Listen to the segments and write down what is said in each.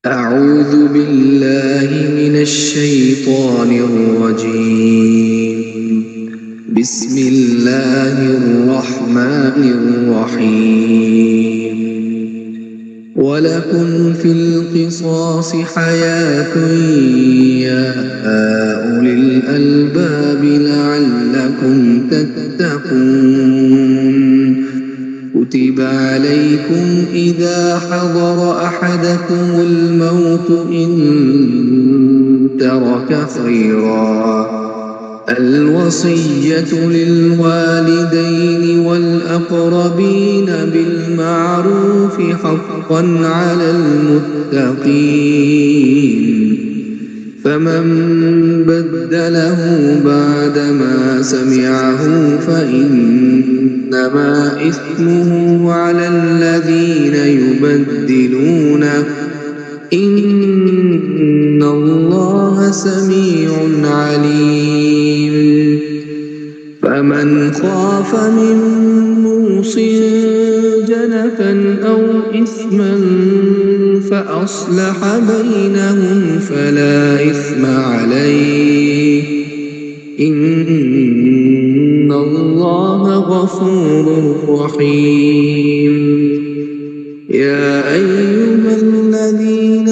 أعوذ بالله من الشيطان الرجيم. بسم الله الرحمن الرحيم. ولكم في القصاص حياة يا أولي الألباب لعلكم تتقون. كتب عليكم إذا حضر أحدكم الموت إن ترك خيرا الوصية للوالدين والأقربين بالمعروف حقا على المتقين. فمن بدله بعدما سمعه فإنما إثمه على الذين يبدلونه إن الله سميع عليم. فمن خاف من موص جنفا أو إثما فأصلح بينهم فلا إثم عليه إن الله غفور رحيم. يا أيها الذين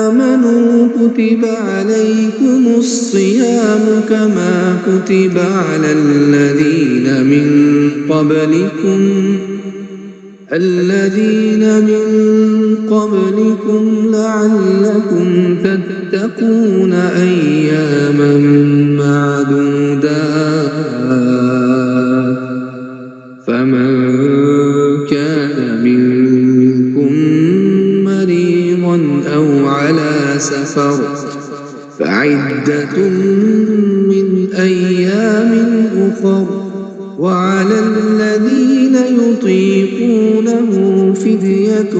آمنوا كتب عليكم الصيام كما كتب على الذين من قبلكم لعلكم تتقون أياما معدودات. فمن كان منكم مريضا أو على سفر فعدة من أيام أخر. وعلى الذين يطيقونه فدية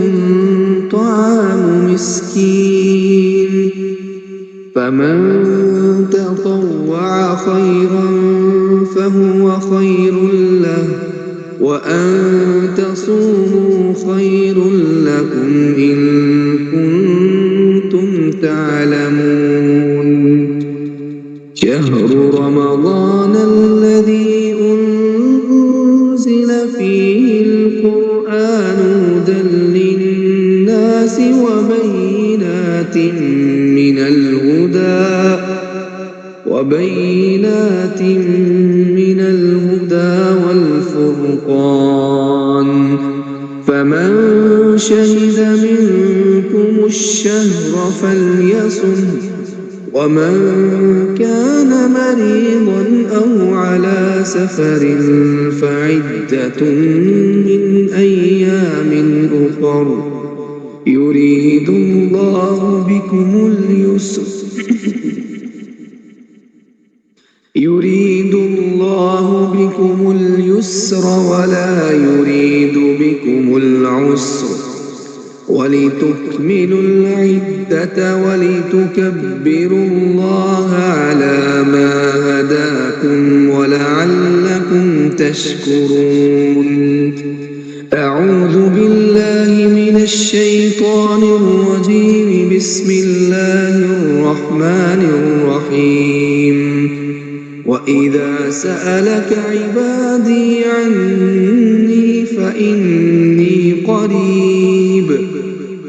طعام مسكين. فمن تطوع خيرا فهو خير له وأن تصوموا خير لكم إن كنتم تعلمون. شهر رمضان الذي أنزل فيه القرآن هدى للناس وبينات من الهدى والفرقان. فمن شهد منكم الشهر فليصم. ومن كان مريضا أو على سفر فعدة من أيام أخر. يريد الله بكم اليسر ولا يريد بكم العسر ولتكملوا العدة ولتكبروا الله على ما هداكم ولعلكم تشكرون. أعوذ بالله من الشيطان الرجيم. بسم الله الرحمن الرحيم. وإذا سألك عبادي عني فإني قريب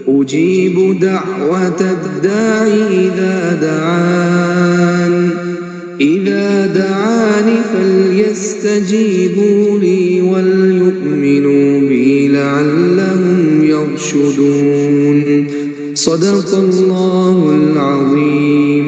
أجيب دعوة الداع إذا دعان فليستجيبوا لي وليؤمنوا بي لعلهم يرشدون. صدق الله العظيم.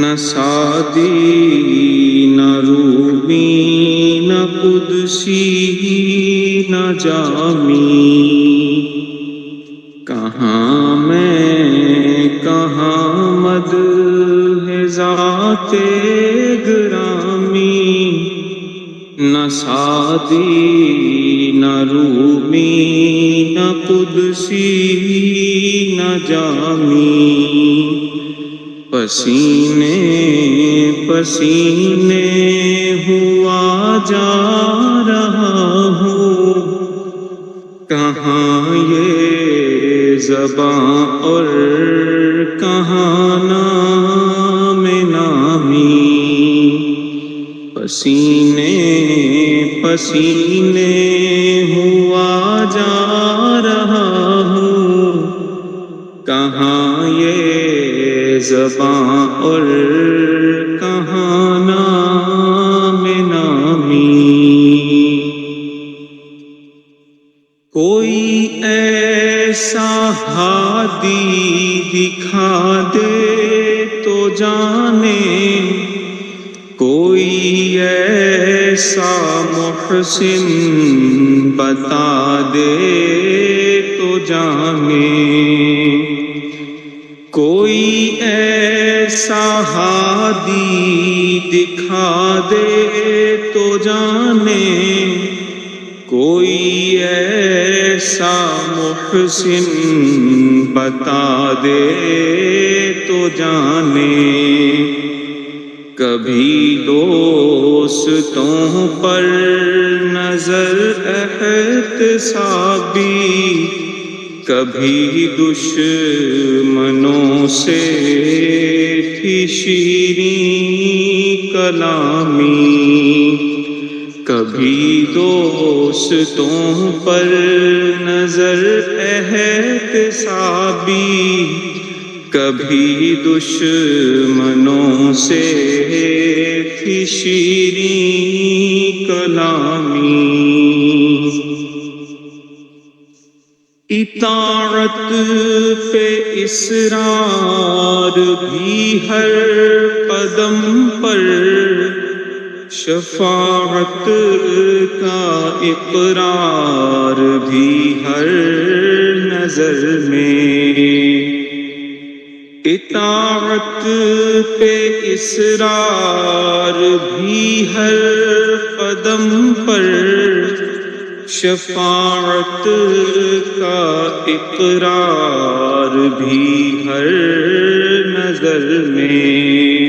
نہ سعدی نہ رومی نہ قدسی نہ جامی، کہاں میں کہاں مدح ذات گرامی، نہ سعدی نہ رومی نہ قدسی نہ جامی، پسینے پسینے ہوا جا رہا ہوں، کہاں یہ زباں اور کہاں نام نامی، پسینے پسینے ہوا جا رہا ہوں، کہاں یہ زباں اور کہاں نام نامی، کوئی ایسا ہادی دکھا دے تو جانے، کوئی ایسا محسن بتا دے تو جانے، کوئی ایسا ہادی دکھا دے تو جانے، کوئی ایسا محسن بتا دے تو جانے، کبھی دوستوں پر نظر احتسابی، کبھی دشمنوں سے تھی شیریں کلامی، کبھی دوستوں پر نظر احتسابی، کبھی دشمنوں سے تھی شیریں کلامی، اطاعت پہ اصرار بھی ہر قدم پر، شفاعت کا اقرار بھی ہر نظر میں، اطاعت پہ اصرار بھی ہر قدم پر، شفاعت کا اقرار بھی ہر نظر میں،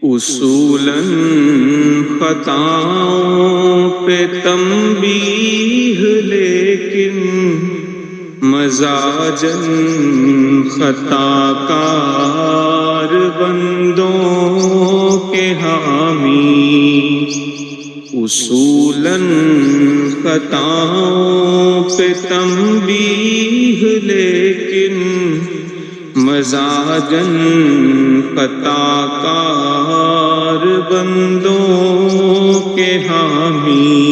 اصولاً خطاؤں پہ تنبیہ لیکن مزاجاً خطا کار بندوں کے حامی، اصولاً خطاؤں پہ تنبیہ لیکن مزاجاً خطا کار بندوں کے حامی،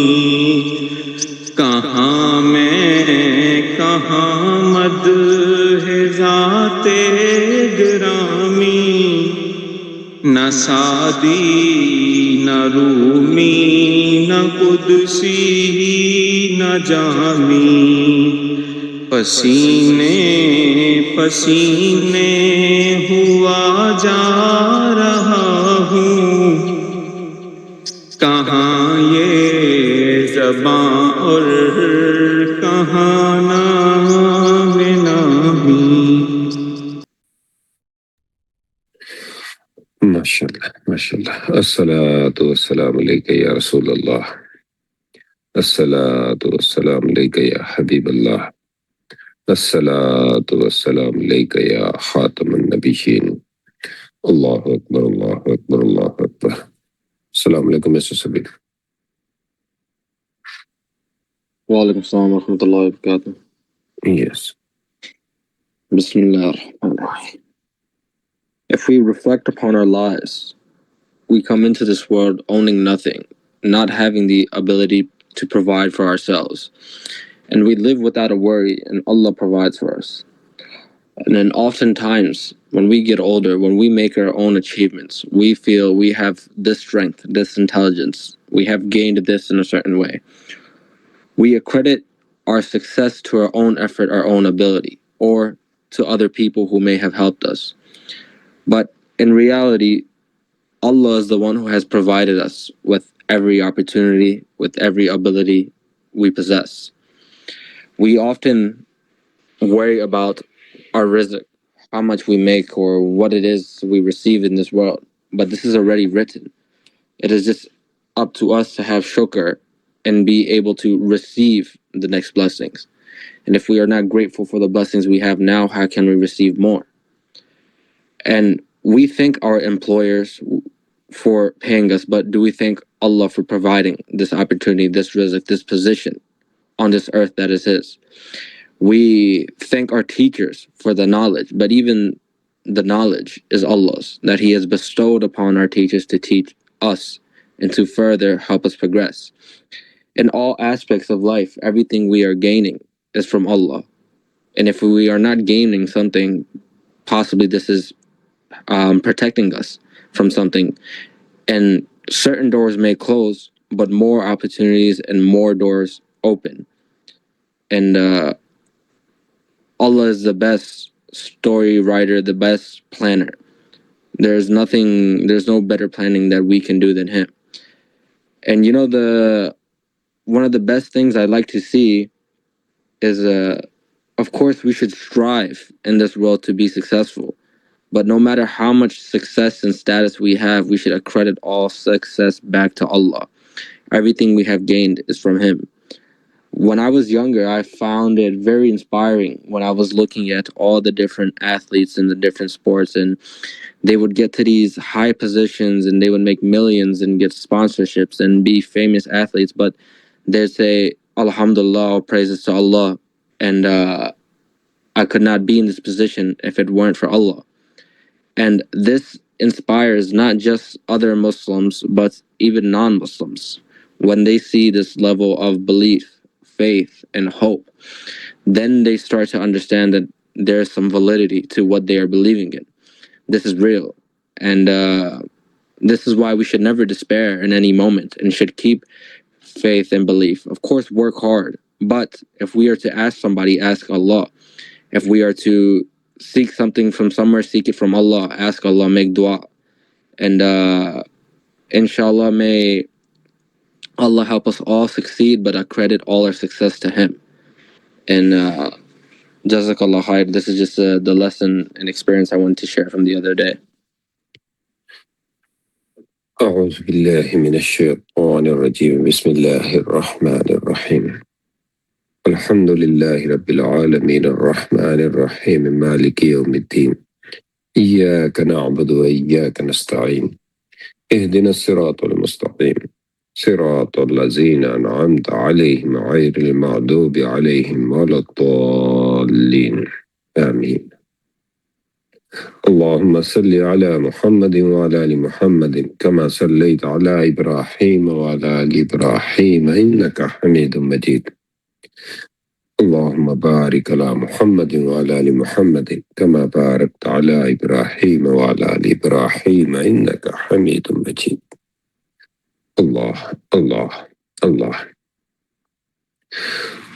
کہاں میں کہاں مدح ذات گرامی، نہ سعدی نہ رومی نہ قدسی نہ جامی، پسینے پسینے ہوا جا رہا ہوں، کہاں یہ زباں اور کہاں نام نامی۔ ماشاءاللہ ماشاءاللہ، الصلاۃ والسلام علیک یا رسول اللہ، الصلاۃ والسلام علیک یا حبیب اللہ، الصلاۃ والسلام علیک یا خاتم النبیین، اللہ اکبر اللہ اکبر اللہ اکبر۔ السلام علیکم مسٹر سبیر۔ وعلیکم السلام ورحمۃ اللہ وبرکاتہ۔ یس۔ بسم اللہ الرحمن الرحیم۔ If we reflect upon our lives, we come into this world owning nothing, not having the ability to provide for ourselves, and we live without a worry, and Allah provides for us. And then oftentimes when we get older, when we make our own achievements, we feel we have this strength, this intelligence, we have gained this in a certain way. We accredit our success to our own effort, our own ability, or to other people who may have helped us. But in reality, Allah is the one who has provided us with every opportunity, with every ability we possess. We often worry about our rizq, how much we make or what it is we receive in this world. But this is already written. It is just up to us to have shukr and be able to receive the next blessings. And if we are not grateful for the blessings we have now, how can we receive more? And we thank our employers for paying us, but do we thank Allah for providing this opportunity, this rizq, this position on this earth that is His? We thank our teachers for the knowledge, but even the knowledge is Allah's, that He has bestowed upon our teachers to teach us and to further help us progress. In all aspects of life, everything we are gaining is from Allah. And if we are not gaining something, possibly this is protecting us from something. And certain doors may close, but more opportunities and more doors open. And Allah is the best story writer, the best planner. There's no better planning that we can do than Him. And one of the best things I'd like to see is, of course, we should strive in this world to be successful. But no matter how much success and status we have, we should accredit all success back to Allah. Everything we have gained is from Him. When I was younger, I found it very inspiring when I was looking at all the different athletes in the different sports, and they would get to these high positions and they would make millions and get sponsorships and be famous athletes, but they'd say, Alhamdulillah, all praises to Allah, and I could not be in this position if it weren't for Allah. And this inspires not just other Muslims, but even non-Muslims. When they see this level of belief, faith, and hope, then they start to understand that there's some validity to what they are believing in. This is real. And this is why we should never despair in any moment and should keep faith and belief. Of course, work hard. But if we are to ask somebody, ask Allah. If we are to seek something from somewhere, seek it from Allah. Ask Allah, make dua. And inshallah, may Allah help us all succeed, but accredit all our success to Him. And Jazakallah khair. This is just the lesson and experience I wanted to share from the other day. أعوذ بالله من الشيطان الرجيم بسم الله الرحمن الرحيم الحمد لله رب العالمين الرحمن الرحيم مالك يوم الدين إياك نعبد وإياك نستعين اهدنا الصراط المستقيم صراط الذين أنعمت عليهم غير المغضوب عليهم ولا الضالين آمين اللهم صل على محمد وعلى آل محمد كما صليت على إبراهيم وعلى آل إبراهيم إنك حميد مجيد اللهم بارك على محمد وعلى آل محمد كما باركت على إبراهيم وعلى آل إبراهيم إنك حميد مجيد الله الله الله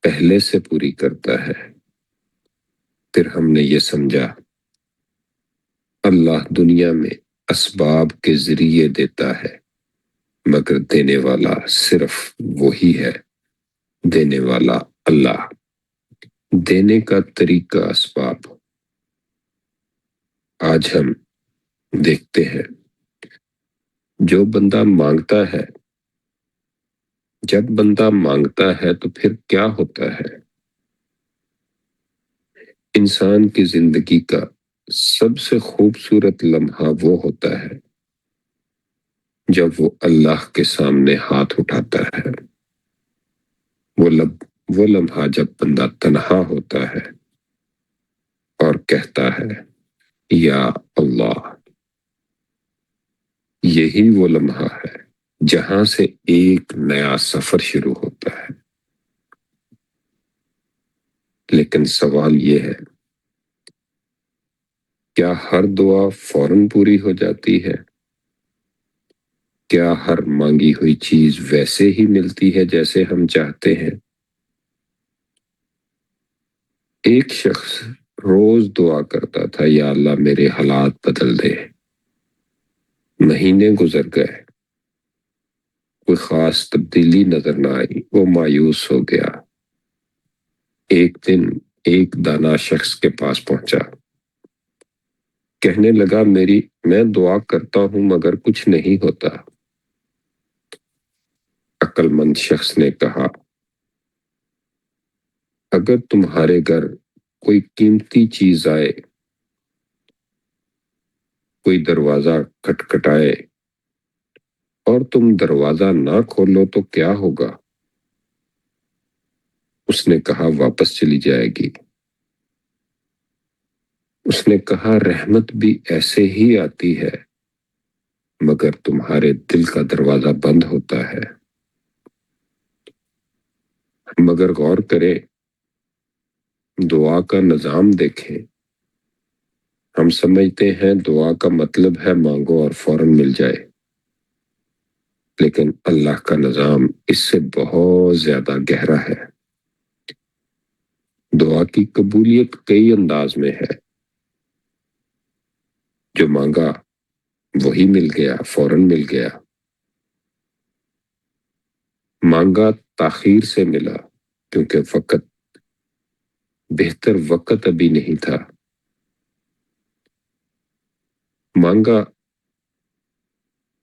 پہلے سے پوری کرتا ہے۔ پھر ہم نے یہ سمجھا اللہ دنیا میں اسباب کے ذریعے دیتا ہے، مگر دینے والا صرف وہی ہے، دینے والا اللہ۔ دینے کا طریقہ اسباب آج ہم دیکھتے ہیں۔ جو بندہ مانگتا ہے، جب بندہ مانگتا ہے تو پھر کیا ہوتا ہے؟ انسان کی زندگی کا سب سے خوبصورت لمحہ وہ ہوتا ہے جب وہ اللہ کے سامنے ہاتھ اٹھاتا ہے۔ وہ لمحہ جب بندہ تنہا ہوتا ہے اور کہتا ہے یا اللہ۔ یہی وہ لمحہ ہے جہاں سے ایک نیا سفر شروع ہوتا ہے۔ لیکن سوال یہ ہے، کیا ہر دعا فوراً پوری ہو جاتی ہے؟ کیا ہر مانگی ہوئی چیز ویسے ہی ملتی ہے جیسے ہم چاہتے ہیں؟ ایک شخص روز دعا کرتا تھا یا اللہ میرے حالات بدل دے۔ مہینے گزر گئے، کوئی خاص تبدیلی نظر نہ آئی، وہ مایوس ہو گیا۔ ایک دن ایک دانا شخص کے پاس پہنچا، کہنے لگا میں دعا کرتا ہوں مگر کچھ نہیں ہوتا۔ عقل مند شخص نے کہا اگر تمہارے گھر کوئی قیمتی چیز آئے، کوئی دروازہ کھٹکھٹائے اور تم دروازہ نہ کھولو تو کیا ہوگا؟ اس نے کہا واپس چلی جائے گی۔ اس نے کہا رحمت بھی ایسے ہی آتی ہے مگر تمہارے دل کا دروازہ بند ہوتا ہے۔ مگر غور کریں، دعا کا نظام دیکھیں۔ ہم سمجھتے ہیں دعا کا مطلب ہے مانگو اور فوراً مل جائے، لیکن اللہ کا نظام اس سے بہت زیادہ گہرا ہے۔ دعا کی قبولیت کئی انداز میں ہے۔ جو مانگا وہی مل گیا، فوراً مل گیا۔ مانگا تاخیر سے ملا کیونکہ بہتر وقت ابھی نہیں تھا۔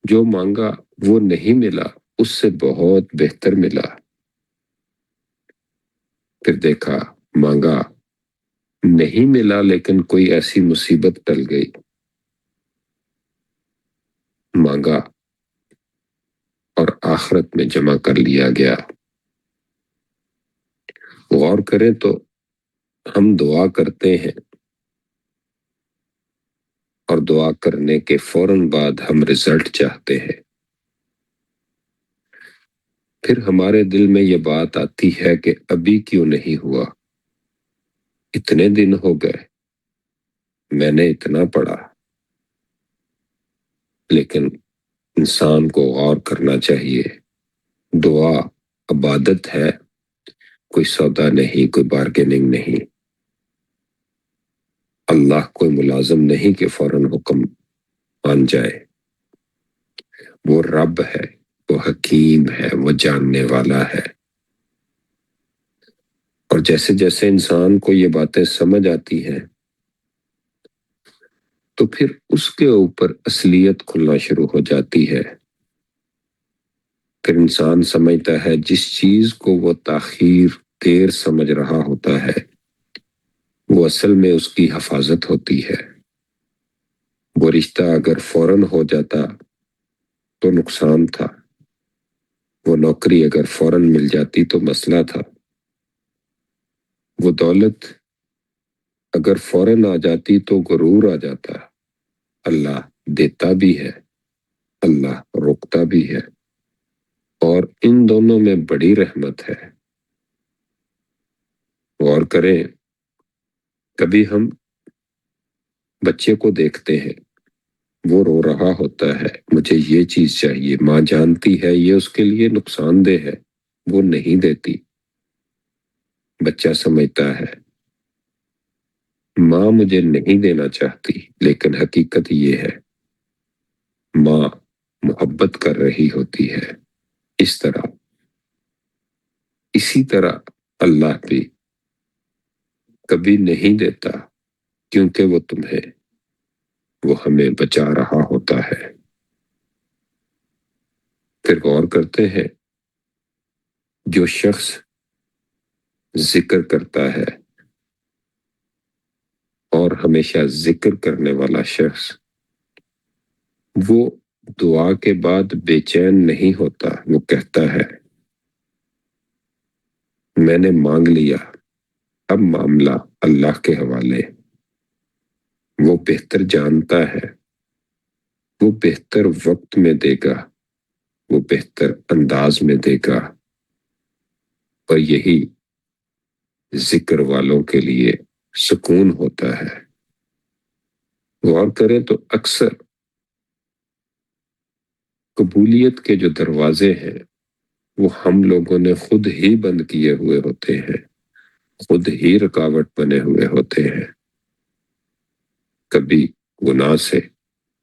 جو مانگا وہ نہیں ملا، اس سے بہت بہتر ملا۔ پھر دیکھا مانگا نہیں ملا لیکن کوئی ایسی مصیبت ٹل گئی۔ مانگا اور آخرت میں جمع کر لیا گیا۔ غور کریں تو ہم دعا کرتے ہیں اور دعا کرنے کے فوراً بعد ہم رزلٹ چاہتے ہیں۔ پھر ہمارے دل میں یہ بات آتی ہے کہ ابھی کیوں نہیں ہوا؟ اتنے دن ہو گئے، میں نے اتنا پڑھا۔ لیکن انسان کو غور کرنا چاہیے، دعا عبادت ہے، کوئی سودا نہیں، کوئی بارگیننگ نہیں۔ اللہ کوئی ملازم نہیں کہ فوراً حکم مان جائے۔ وہ رب ہے، وہ حکیم ہے، وہ جاننے والا ہے۔ اور جیسے جیسے انسان کو یہ باتیں سمجھ آتی ہیں تو پھر اس کے اوپر اصلیت کھلنا شروع ہو جاتی ہے۔ پھر انسان سمجھتا ہے جس چیز کو وہ تاخیر دیر سمجھ رہا ہوتا ہے وہ اصل میں اس کی حفاظت ہوتی ہے۔ وہ رشتہ اگر فوراً ہو جاتا تو نقصان تھا، وہ نوکری اگر فوراً مل جاتی تو مسئلہ تھا، وہ دولت اگر فوراً آ جاتی تو غرور آ جاتا۔ اللہ دیتا بھی ہے، اللہ روکتا بھی ہے، اور ان دونوں میں بڑی رحمت ہے۔ غور کریں، کبھی ہم بچے کو دیکھتے ہیں، وہ رو رہا ہوتا ہے مجھے یہ چیز چاہیے، ماں جانتی ہے یہ اس کے لیے نقصان دہ ہے، وہ نہیں دیتی۔ بچہ سمجھتا ہے ماں مجھے نہیں دینا چاہتی، لیکن حقیقت یہ ہے ماں محبت کر رہی ہوتی ہے۔ اسی طرح اللہ بھی کبھی نہیں دیتا، کیونکہ وہ ہمیں بچا رہا ہوتا ہے۔ پھر غور کرتے ہیں، جو شخص ذکر کرتا ہے اور ہمیشہ ذکر کرنے والا شخص، وہ دعا کے بعد بے چین نہیں ہوتا۔ وہ کہتا ہے میں نے مانگ لیا، اب معاملہ اللہ کے حوالے۔ وہ بہتر جانتا ہے، وہ بہتر وقت میں دے گا، وہ بہتر انداز میں دے گا، اور یہی ذکر والوں کے لیے سکون ہوتا ہے۔ غور کریں تو اکثر قبولیت کے جو دروازے ہیں وہ ہم لوگوں نے خود ہی بند کیے ہوئے ہوتے ہیں، خود ہی رکاوٹ بنے ہوئے ہوتے ہیں۔ کبھی گناہ سے،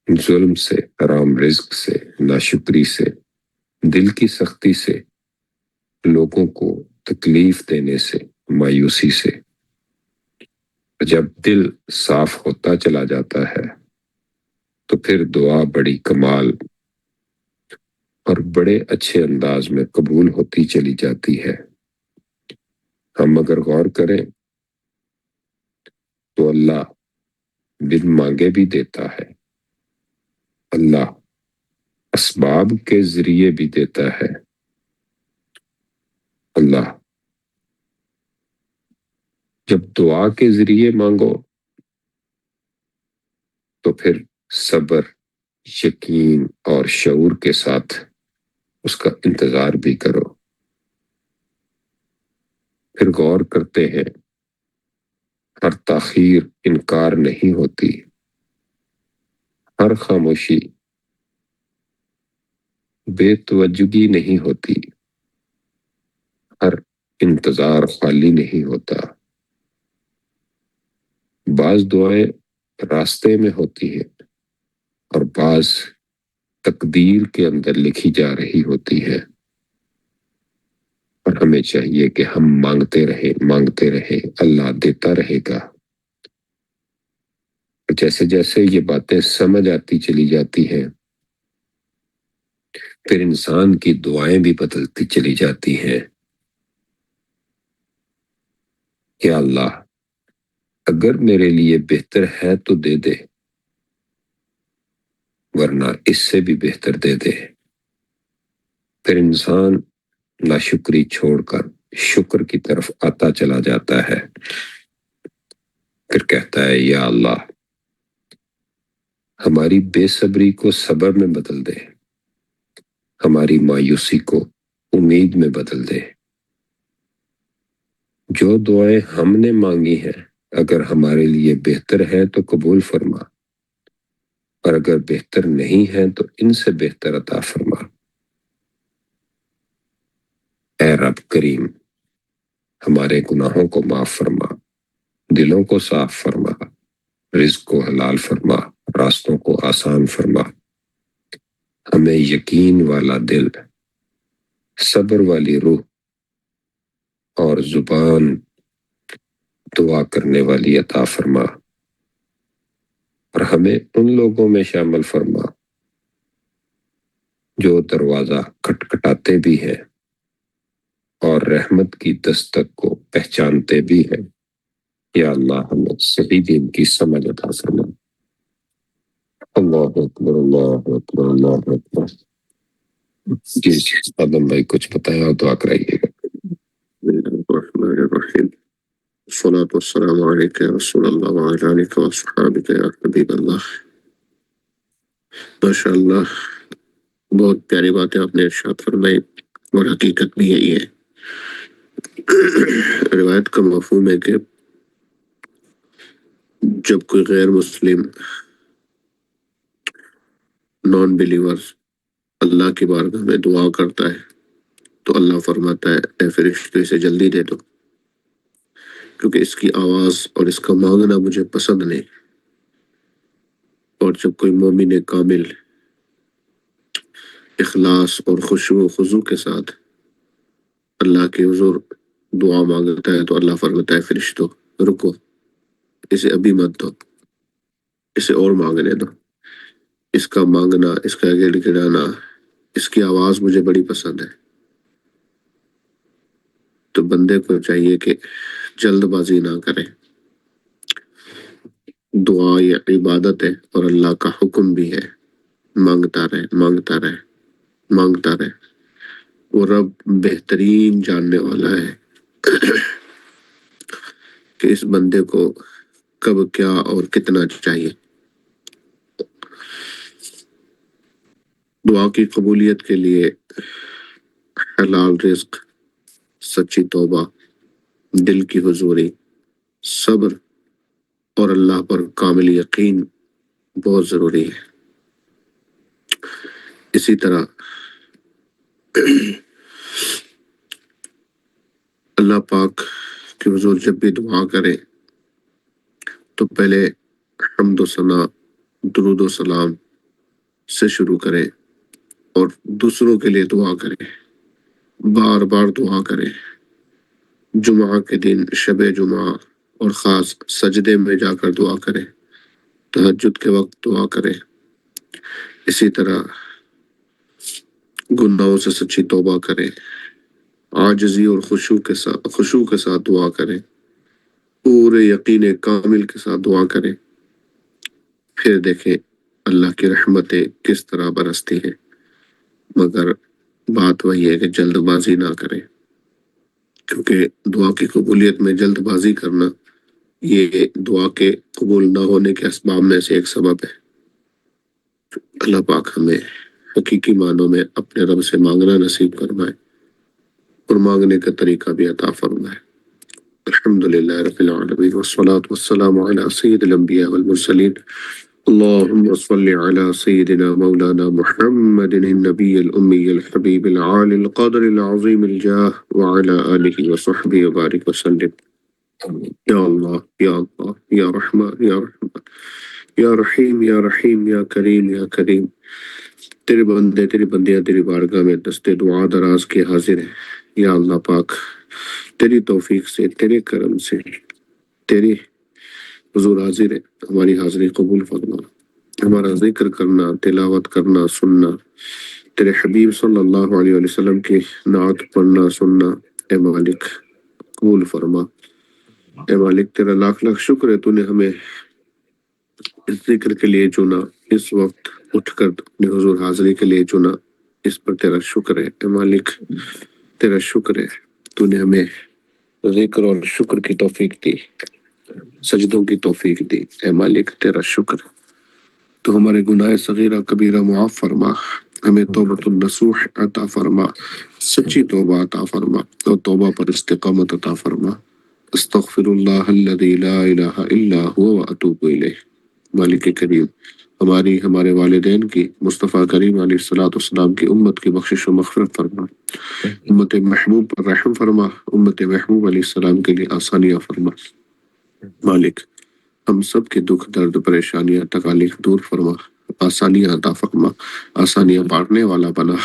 ظلم سے، حرام رزق سے، ناشکری سے، دل کی سختی سے، لوگوں کو تکلیف دینے سے، مایوسی سے۔ جب دل صاف ہوتا چلا جاتا ہے تو پھر دعا بڑی کمال اور بڑے اچھے انداز میں قبول ہوتی چلی جاتی ہے۔ ہم اگر غور کریں تو اللہ بن مانگے بھی دیتا ہے، اللہ اسباب کے ذریعے بھی دیتا ہے، اللہ جب دعا کے ذریعے مانگو تو پھر صبر، یقین اور شعور کے ساتھ اس کا انتظار بھی کرو۔ پھر غور کرتے ہیں، ہر تاخیر انکار نہیں ہوتی، ہر خاموشی بے توجہی نہیں ہوتی، ہر انتظار خالی نہیں ہوتا۔ بعض دعائیں راستے میں ہوتی ہیں اور بعض تقدیر کے اندر لکھی جا رہی ہوتی ہے، اور ہمیں چاہیے کہ ہم مانگتے رہیں، اللہ دیتا رہے گا۔ جیسے جیسے یہ باتیں سمجھ آتی چلی جاتی ہیں، پھر انسان کی دعائیں بھی بدلتی چلی جاتی ہیں۔ یا اللہ اگر میرے لیے بہتر ہے تو دے دے، ورنہ اس سے بھی بہتر دے دے۔ پھر انسان ناشکری چھوڑ کر شکر کی طرف آتا چلا جاتا ہے، پھر کہتا ہے یا اللہ ہماری بے صبری کو صبر میں بدل دے، ہماری مایوسی کو امید میں بدل دے۔ جو دعائیں ہم نے مانگی ہیں اگر ہمارے لیے بہتر ہے تو قبول فرما، اور اگر بہتر نہیں ہے تو ان سے بہتر عطا فرما۔ اے رب کریم ہمارے گناہوں کو معاف فرما، دلوں کو صاف فرما، رزق کو حلال فرما، راستوں کو آسان فرما۔ ہمیں یقین والا دل، صبر والی روح اور زبان دعا کرنے والی عطا فرما، اور ہمیں ان لوگوں میں شامل فرما جو دروازہ کھٹکھٹاتے بھی ہیں اور رحمت کی دستک کو پہچانتے بھی ہیں۔ یا اللہ ہمیں صحیح دین کی سمجھ عطا فرما۔ اللہ اکبر، اللہ اکبر، اللہ اکبر۔ جی آدم بھائی کچھ بتایا اور دعا کرائیے گا۔ الرحمن الرحیم، الصلاة والسلام علیک یا رسول اللہ وعلی آلک و اصحابک یا حبیب اللہ۔ ماشاءاللہ بہت پیاری باتیں آپ نے ارشاد فرمائی، اور حقیقت بھی یہی ہے۔ روایت کا مفہوم ہے کہ جب کوئی غیر مسلم نان بلیور اللہ کی بارگاہ میں دعا کرتا ہے تو اللہ فرماتا ہے اے فرشتوں اسے جلدی دے دو، کیونکہ اس کی آواز اور اس کا مانگنا مجھے پسند نہیں. اور جب کوئی مومن کامل اخلاص اور خشوع و خضوع کے ساتھ اللہ کے حضور دعا مانگتا ہے تو اللہ فرماتا ہے فرشتوں رکو، اسے ابھی مت دو، اسے اور مانگنے دو. اس کا مانگنا، اس کا گڑ گڑانا، اس کی آواز مجھے بڑی پسند ہے. تو بندے کو چاہیے کہ جلد بازی نہ کرے. دعا یہ عبادت ہے اور اللہ کا حکم بھی ہے، مانگتا رہے مانگتا رہے مانگتا رہے. وہ رب بہترین جاننے والا ہے کہ اس بندے کو کب کیا اور کتنا چاہیے. دعا کی قبولیت کے لیے حلال رزق، سچی توبہ، دل کی حضوری، صبر اور اللہ پر کامل یقین بہت ضروری ہے. اسی طرح اللہ پاک کے حضور جب بھی دعا کرے تو پہلے حمد و ثنا، درود و سلام سے شروع کرے اور دوسروں کے لیے دعا کرے، بار بار دعا کرے. جمعہ کے دن، شب جمعہ اور خاص سجدے میں جا کر دعا کرے، تہجد کے وقت دعا کرے. اسی طرح گناہوں سے سچی توبہ کرے، عاجزی اور خشوع کے ساتھ دعا کرے، پورے یقین کامل کے ساتھ دعا کرے. پھر دیکھیں اللہ کی رحمتیں کس طرح برستی ہیں. مگر بات وہی ہے کہ جلد بازی نہ کرے، کیونکہ دعا کی قبولیت میں جلد بازی کرنا یہ دعا کے قبول نہ ہونے کے اسباب میں سے ایک سبب ہے. اللہ پاک ہمیں حقیقی معنوں میں اپنے رب سے مانگنا نصیب فرمائے اور مانگنے کا طریقہ بھی عطا فرمائے. الحمدللہ رب العالمین والصلاة والسلام علی سید الانبیاء والمرسلین. اللهم صل على سيدنا مولانا محمد النبي الأمي الحبيب العالي القدر العظيم الجاه وعلى آله وصحبه وبارك وسلم. يا الله يا الله يا رحمن يا رحمن یا رحیم یا رحیم یا کریم یا کریم. تیرے بندے تیری بندیاں تیری بارگاہ میں دستے دعا دراز کے حاضر ہیں. یا اللہ پاک تیری توفیق سے، تیرے کرم سے تیری حضور حاضر ہے. ہماری حاضری قبول فرما. ہمارا ذکر کرنا، تلاوت کرنا، سننا، تیرے حبیب صلی اللہ علیہ وسلم کی نعت پڑھنا سننا اے مالک قبول فرما. اے مالک تیرا لاکھ لاکھ شکر ہے، تو نے ہمیں اس ذکر کے لیے چنا، اس وقت اٹھ کر اپنے حضور حاضری کے لیے چنا. اس پر تیرا شکر ہے اے مالک، تیرا شکر ہے تو نے ہمیں ذکر اور شکر کی توفیق دی، سجدوں کی توفیق دی. اے مالک تیرا شکر. تو ہمارے گناہ صغیرہ کبیرہ معاف فرما، ہمیں توبۃ النصوح عطا فرما، سچی توبہ عطا فرما اور توبہ پر استقامت عطا فرما. استغفر اللہ الذی لا الہ الا هو واتوب الیہ. مالک کریم ہمارے والدین کی، مصطفیٰ کریم علیہ الصلوۃ والسلام کی امت کی بخشش و مغفرت فرما. امت محبوب پر رحم فرما، امت محبوب علیہ السلام کے لیے آسانیاں فرما. مالک ہم سب کے دکھ درد پریشانیاں تکالیف دور فرما، آسانیاں عطا فرما، آسانیاں بانٹنے والا بنا.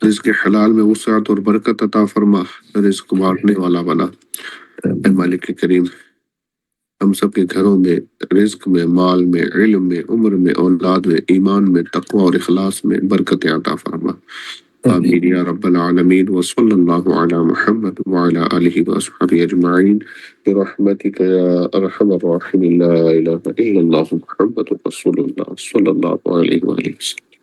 رزق حلال میں وسعت اور برکت عطا فرما، رزق بانٹنے والا بنا. اے مالک کریم ہم سب کے گھروں میں، رزق میں، مال میں، علم میں، عمر میں، اولاد میں، ایمان میں، تقوی اور اخلاص میں برکت عطا فرما. آمین یا رب العالمین. وصلی اللہ علی محمد وعلی آلہ وصحبہ اجمعین برحمتک یا ارحم الراحمین. لا الہ الا اللہ محمد رسول اللہ صلی اللہ علیہ وآلہ وسلم.